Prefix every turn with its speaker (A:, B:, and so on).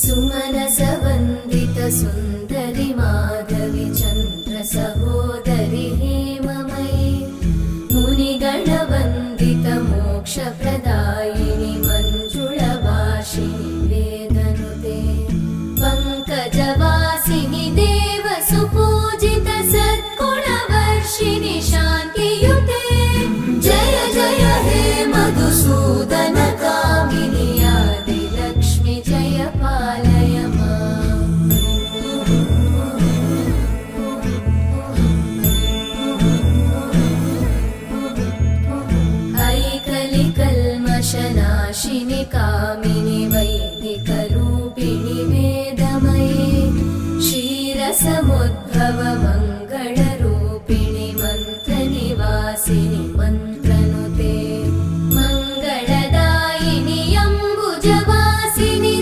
A: सुमनसवन्दित सुन्दरि माधवि चन्द्र सहोदरि हेममयि मुनिगणवन्दित मोक्षप्रदायिनि मञ्जुळभाषिणि वेदनुते पङ्कजवासिनि देवसुपूजित सद्गुणवर्षिणि शान्तियुते जय जय हे मधुसूदन कामिनि आदिलक्ष्मि जय पालय माम्। ऐकलिकल्मषनाशिनि कामिनि वै